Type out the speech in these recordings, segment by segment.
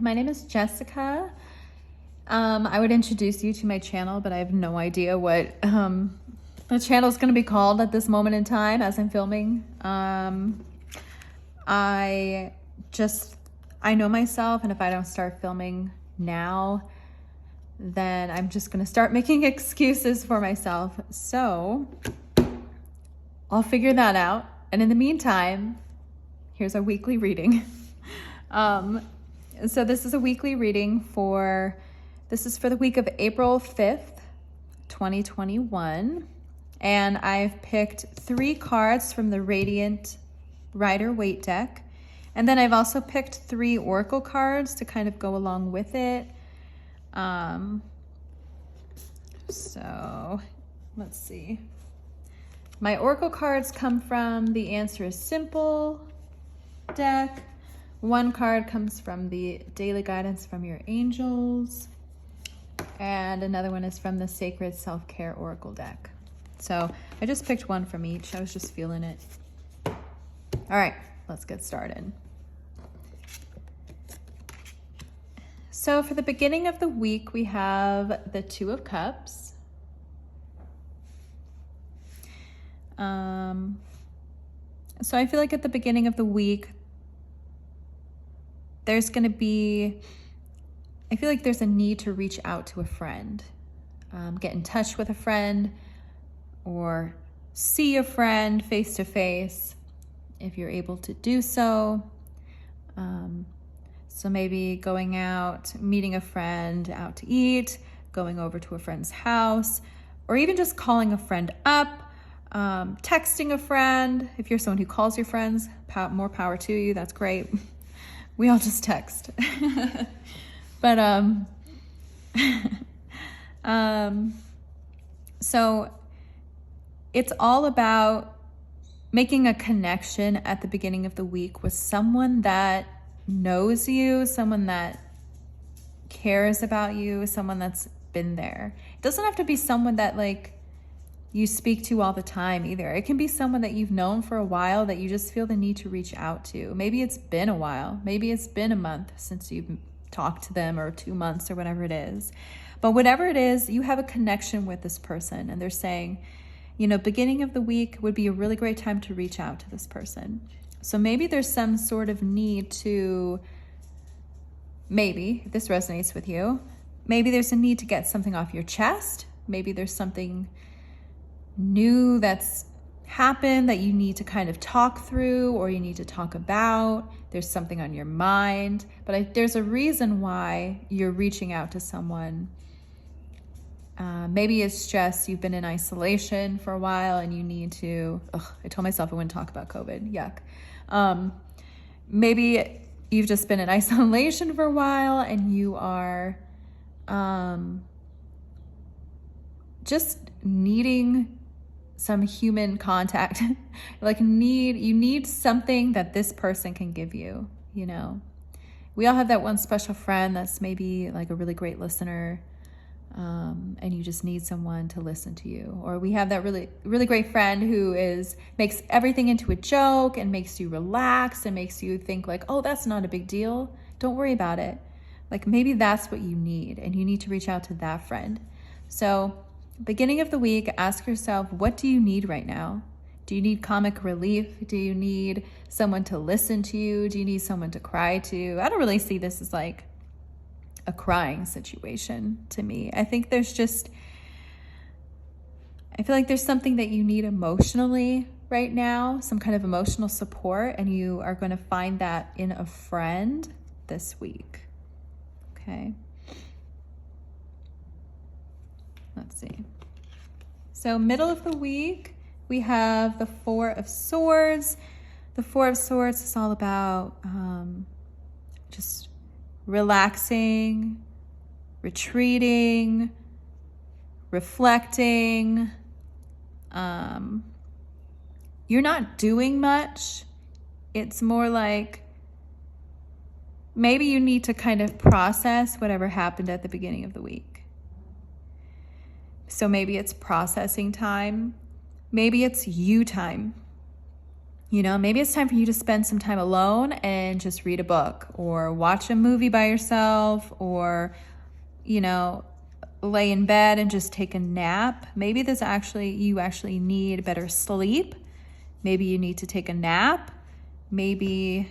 My name is Jessica. I would introduce you to my channel, but I have no idea what the channel is going to be called at this moment in time as I'm filming. I know myself, and if I don't start filming now, then I'm just going to start making excuses for myself. So I'll figure that out. And in the meantime, here's our weekly reading. So this is a weekly reading for the week of April 5th, 2021. And I've picked 3 cards from the Radiant Rider-Waite deck. And then I've also picked 3 oracle cards to kind of go along with it. So let's see. My oracle cards come from the Answer is Simple deck. 1 card comes from the Daily Guidance from Your Angels. And another one is from the Sacred Self-Care Oracle deck. So I just picked 1 from each. I was just feeling it. All right, let's get started. So for the beginning of the week, we have the 2 of Cups. So I feel like at the beginning of the week, I feel like there's a need to reach out to a friend, get in touch with a friend, or see a friend face to face if you're able to do so. So maybe going out, meeting a friend out to eat, going over to a friend's house, or even just calling a friend up, texting a friend. If you're someone who calls your friends, more power to you. That's great. We all just text. But so it's all about making a connection at the beginning of the week with someone that knows you, someone that cares about you, someone that's been there. It doesn't have to be someone that you speak to all the time either. It can be someone that you've known for a while that you just feel the need to reach out to. Maybe it's been a while. Maybe it's been a month since you've talked to them, or 2 months, or whatever it is. But whatever it is, you have a connection with this person, and they're saying, beginning of the week would be a really great time to reach out to this person. So maybe there's some sort of need to, if this resonates with you, maybe there's a need to get something off your chest. Maybe there's something new that's happened that you need to kind of talk through, or you need to talk about. There's something on your mind, but there's a reason why you're reaching out to someone. Maybe it's just you've been in isolation for a while and you need to, I told myself I wouldn't talk about COVID, yuck. Maybe you've just been in isolation for a while and you are just needing some human contact. You need something that this person can give you. We all have that one special friend that's maybe like a really great listener, and you just need someone to listen to you. Or we have that really, really great friend who makes everything into a joke and makes you relax and makes you think oh, that's not a big deal. Don't worry about it. Maybe that's what you need, and you need to reach out to that friend. So beginning of the week, ask yourself, what do you need right now? Do you need comic relief? Do you need someone to listen to you? Do you need someone to cry to? I don't really see this as a crying situation to me. I feel like there's something that you need emotionally right now, some kind of emotional support, and you are going to find that in a friend this week. Okay. Let's see. So middle of the week, we have the 4 of Swords. The 4 of Swords is all about just relaxing, retreating, reflecting. You're not doing much. It's more maybe you need to kind of process whatever happened at the beginning of the week. So maybe it's processing time. Maybe it's you time. Maybe it's time for you to spend some time alone and just read a book or watch a movie by yourself, or, lay in bed and just take a nap. Maybe you actually need better sleep. Maybe you need to take a nap. Maybe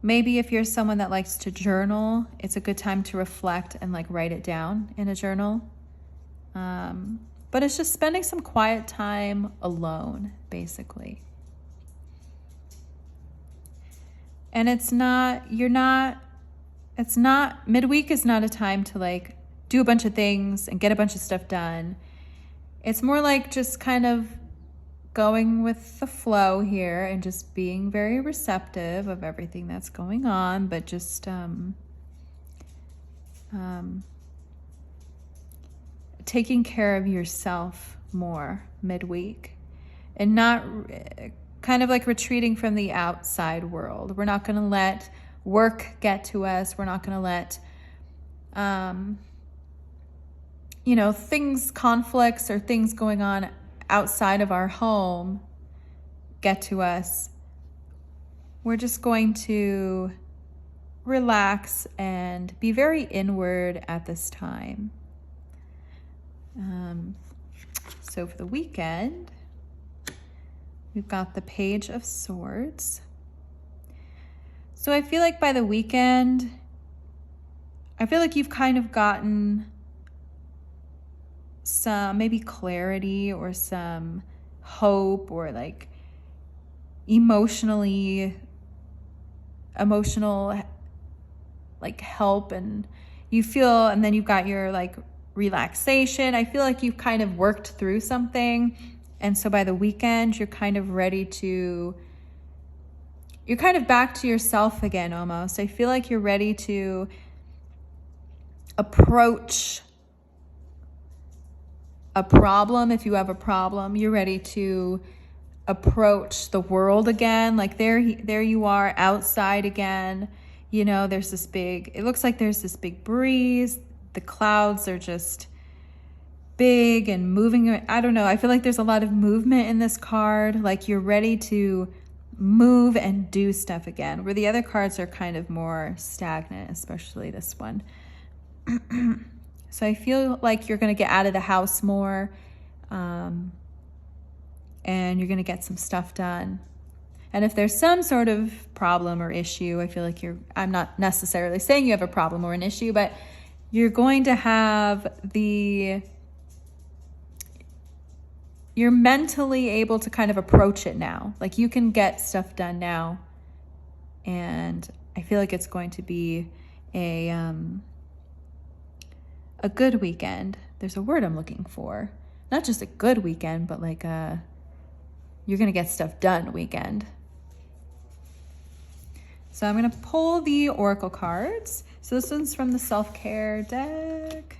maybe if you're someone that likes to journal, it's a good time to reflect and write it down in a journal. But it's just spending some quiet time alone, basically. And midweek is not a time to do a bunch of things and get a bunch of stuff done. It's more like just kind of going with the flow here and just being very receptive of everything that's going on, but just taking care of yourself more midweek, and not kind of retreating from the outside world. We're not going to let work get to us. We're not going to let conflicts or things going on outside of our home get to us. We're just going to relax and be very inward at this time. So for the weekend, we've got the Page of Swords. So I feel like by the weekend, you've kind of gotten some maybe clarity or some hope, or emotional help, and then you've got your relaxation. I feel like you've kind of worked through something, and so by the weekend you're kind of you're kind of back to yourself again almost. I feel like you're ready to approach a problem. If you have a problem, you're ready to approach the world again. There you are outside again. It looks like there's this big breeze. The clouds are just big and moving. I don't know. I feel like there's a lot of movement in this card. You're ready to move and do stuff again, where the other cards are kind of more stagnant, especially this one. So I feel like you're going to get out of the house more, and you're going to get some stuff done. And if there's some sort of problem or issue, I feel like I'm not necessarily saying you have a problem or an issue, but you're going to have you're mentally able to kind of approach it now. You can get stuff done now. And I feel like it's going to be a good weekend. There's a word I'm looking for. Not just a good weekend, but you're going to get stuff done weekend. So I'm going to pull the Oracle cards. So this one's from the Self-Care deck.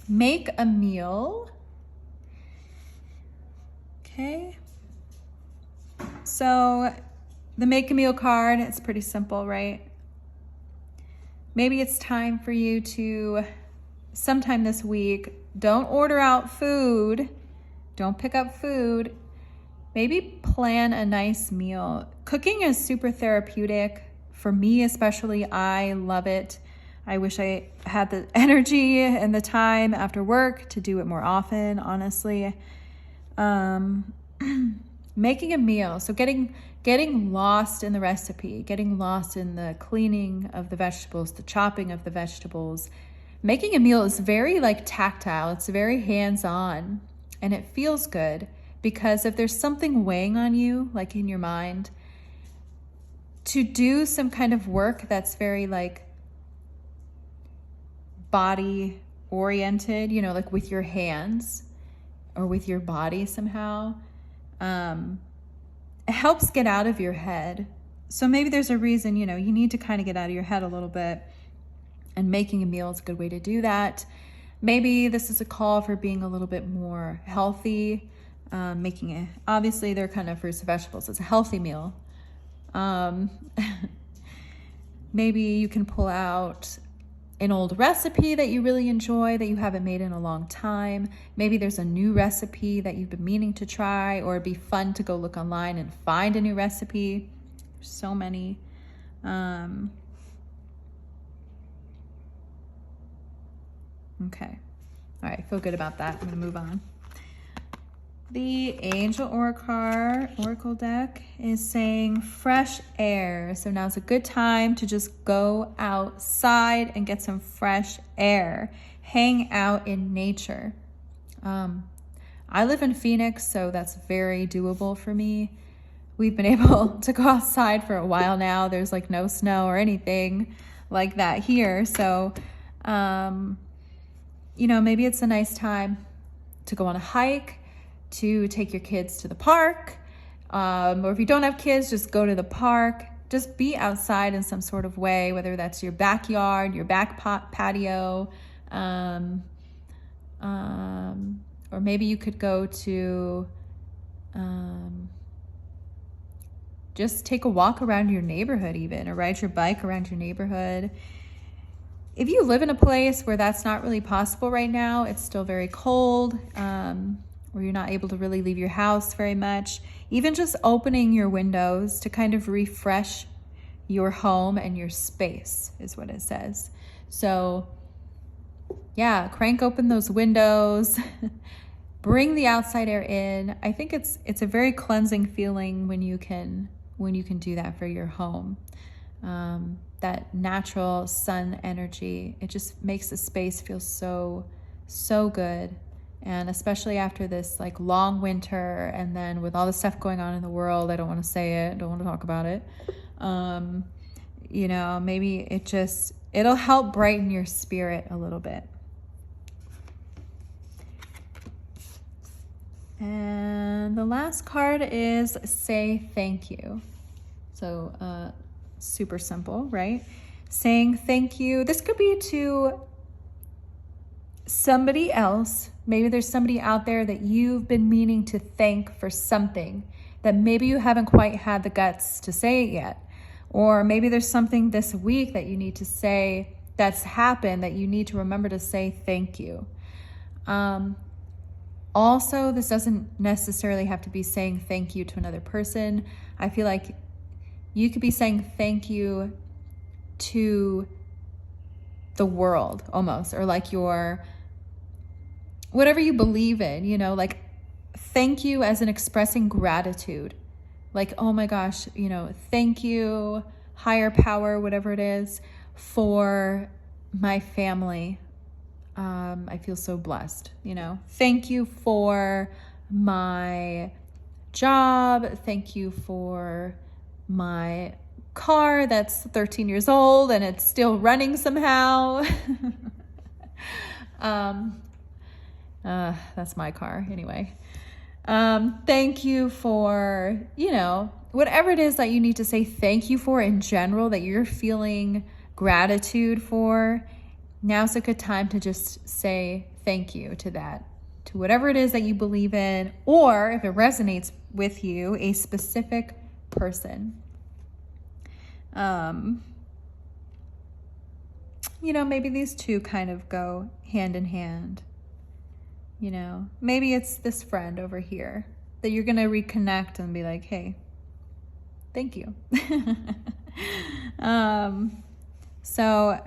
Make a meal. Okay. So the Make a Meal card, it's pretty simple, right? Maybe it's time for you to, sometime this week, don't order out food. Don't pick up food. Maybe plan a nice meal. Cooking is super therapeutic. For me especially, I love it. I wish I had the energy and the time after work to do it more often, honestly. Making a meal. So getting lost in the recipe, getting lost in the cleaning of the vegetables, the chopping of the vegetables. Making a meal is very tactile. It's very hands-on, and it feels good, because if there's something weighing on you, in your mind, to do some kind of work that's very body oriented, with your hands or with your body somehow, it helps get out of your head. So maybe there's a reason, you need to kind of get out of your head a little bit, and making a meal is a good way to do that. Maybe this is a call for being a little bit more healthy, obviously they're kind of fruits and vegetables. It's a healthy meal. Maybe you can pull out an old recipe that you really enjoy that you haven't made in a long time. Maybe there's a new recipe that you've been meaning to try, or it'd be fun to go look online and find a new recipe. There's so many. Okay. All right, feel good about that. I'm going to move on. The Angel Oracle deck is saying fresh air. So now's a good time to just go outside and get some fresh air. Hang out in nature. I live in Phoenix, so that's very doable for me. We've been able to go outside for a while now. There's like no snow or anything like that here. So, maybe it's a nice time to go on a hike, to take your kids to the park, or if you don't have kids, just go to the park. Just be outside in some sort of way, whether that's your backyard, your back patio, or maybe you could go to just take a walk around your neighborhood even, or ride your bike around your neighborhood. If you live in a place where that's not really possible right now, it's still very cold, or you're not able to really leave your house very much, even just opening your windows to kind of refresh your home and your space is what it says. So yeah, crank open those windows, bring the outside air in. I think it's a very cleansing feeling when you can do that for your home. That natural sun energy, it just makes the space feel so good. And especially after this like long winter, and then with all the stuff going on in the world, I don't want to say it, don't want to talk about it. Maybe it'll help brighten your spirit a little bit. And the last card is say thank you. So super simple, right? Saying thank you. This could be to somebody else. Maybe there's somebody out there that you've been meaning to thank for something that maybe you haven't quite had the guts to say it yet. Or maybe there's something this week that you need to say that's happened that you need to remember to say thank you. Also, this doesn't necessarily have to be saying thank you to another person. I feel like you could be saying thank you to the world almost, or like your, whatever you believe in, like thank you as in expressing gratitude. Like, oh my gosh, thank you, higher power, whatever it is, for my family. I feel so blessed, Thank you for my job. Thank you for my car that's 13 years old and it's still running somehow. That's my car anyway. Thank you for, whatever it is that you need to say thank you for in general, that you're feeling gratitude for. Now's a good time to just say thank you to that, to whatever it is that you believe in, or if it resonates with you, a specific person. Maybe these two kind of go hand in hand. Maybe it's this friend over here that you're going to reconnect and be like, hey, thank you. So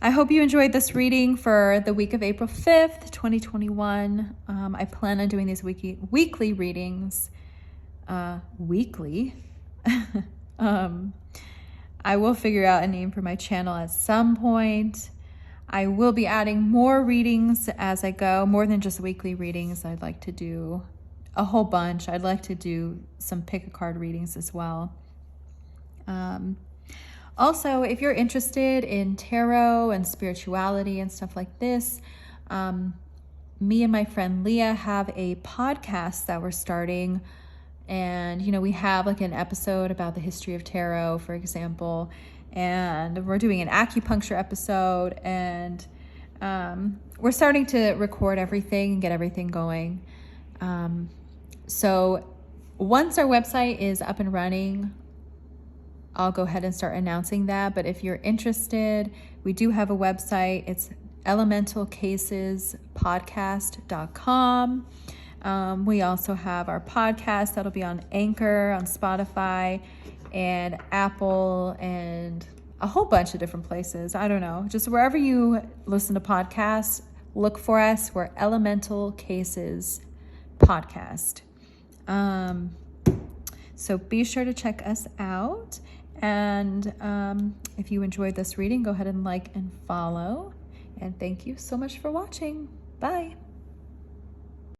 I hope you enjoyed this reading for the week of April 5th, 2021. I plan on doing these weekly readings. Weekly. I will figure out a name for my channel at some point. I will be adding more readings as I go, more than just weekly readings. I'd like to do a whole bunch. I'd like to do some pick a card readings as well. Also, if you're interested in tarot and spirituality and stuff like this, me and my friend Leah have a podcast that we're starting. And, we have like an episode about the history of tarot, for example, and we're doing an acupuncture episode, and we're starting to record everything and get everything going. So once our website is up and running, I'll go ahead and start announcing that. But if you're interested, We do have a website. It's elementalcasespodcast.com. We also have our podcast that'll be on Anchor, on Spotify, and Apple, and a whole bunch of different places. I don't know. Just wherever you listen to podcasts, look for us. We're Elemental Cases Podcast. So be sure to check us out. And if you enjoyed this reading, go ahead and like and follow. And thank you so much for watching. Bye.